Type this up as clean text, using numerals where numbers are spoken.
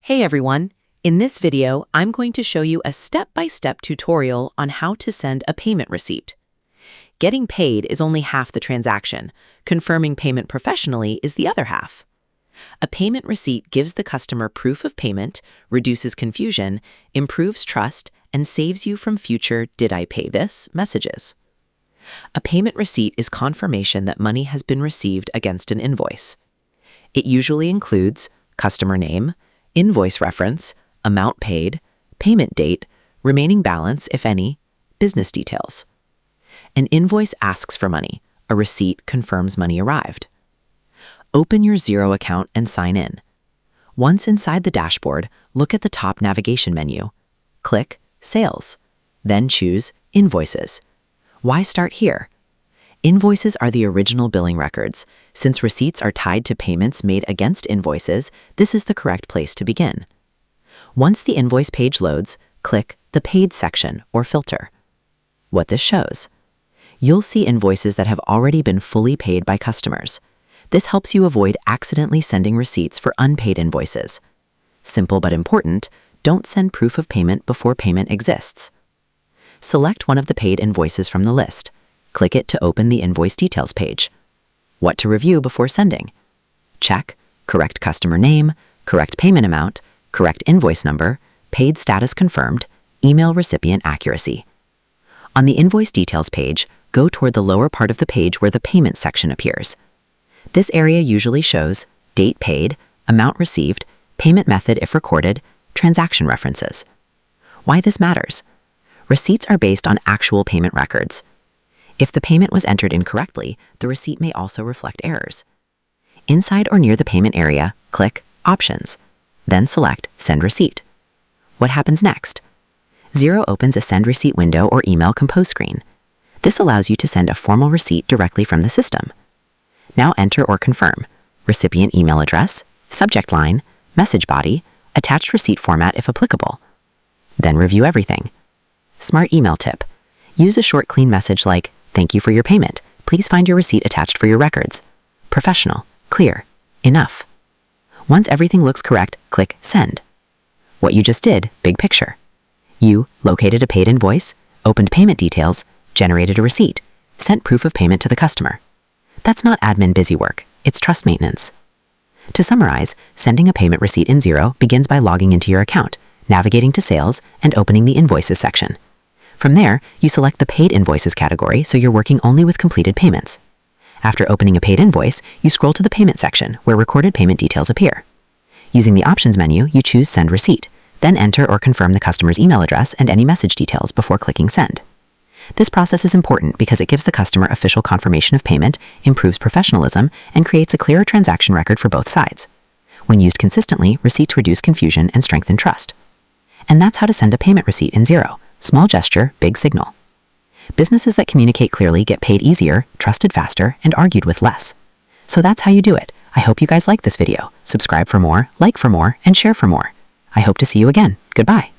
Hey everyone! In this video, I'm going to show you a step-by-step tutorial on how to send a payment receipt. Getting paid is only half the transaction. Confirming payment professionally is the other half. A payment receipt gives the customer proof of payment, reduces confusion, improves trust, and saves you from future "did I pay this?" messages. A payment receipt is confirmation that money has been received against an invoice. It usually includes customer name, invoice reference, amount paid, payment date, remaining balance, if any, business details. An invoice asks for money. A receipt confirms money arrived. Open your Xero account and sign in. Once inside the dashboard, look at the top navigation menu. Click Sales. Then choose Invoices. Why start here? Invoices are the original billing records. Since receipts are tied to payments made against invoices, this is the correct place to begin. Once the invoice page loads, click the Paid section or filter. What this shows: you'll see invoices that have already been fully paid by customers. This helps you avoid accidentally sending receipts for unpaid invoices. Simple but important: don't send proof of payment before payment exists. Select one of the paid invoices from the list. Click it to open the invoice details page. What to review before sending? Check correct customer name, correct payment amount, correct invoice number, paid status confirmed, email recipient accuracy. On the invoice details page, go toward the lower part of the page where the payment section appears. This area usually shows date paid, amount received, payment method if recorded, transaction references. Why this matters? Receipts are based on actual payment records. If the payment was entered incorrectly, the receipt may also reflect errors. Inside or near the payment area, click Options. Then select Send Receipt. What happens next? Xero opens a Send Receipt window or email compose screen. This allows you to send a formal receipt directly from the system. Now enter or confirm recipient email address, subject line, message body, attached receipt format if applicable. Then review everything. Smart email tip: use a short, clean message like, "Thank you for your payment. Please find your receipt attached for your records." Professional, clear, enough. Once everything looks correct, click Send. What you just did, big picture. You located a paid invoice, opened payment details, generated a receipt, sent proof of payment to the customer. That's not admin busy work, it's trust maintenance. To summarize, sending a payment receipt in Xero begins by logging into your account, navigating to Sales, and opening the Invoices section. From there, you select the Paid Invoices category so you're working only with completed payments. After opening a paid invoice, you scroll to the Payment section where recorded payment details appear. Using the Options menu, you choose Send Receipt, then enter or confirm the customer's email address and any message details before clicking Send. This process is important because it gives the customer official confirmation of payment, improves professionalism, and creates a clearer transaction record for both sides. When used consistently, receipts reduce confusion and strengthen trust. And that's how to send a payment receipt in Xero. Small gesture, big signal. Businesses that communicate clearly get paid easier, trusted faster, and argued with less. So that's how you do it. I hope you guys like this video. Subscribe for more, like for more, and share for more. I hope to see you again. Goodbye.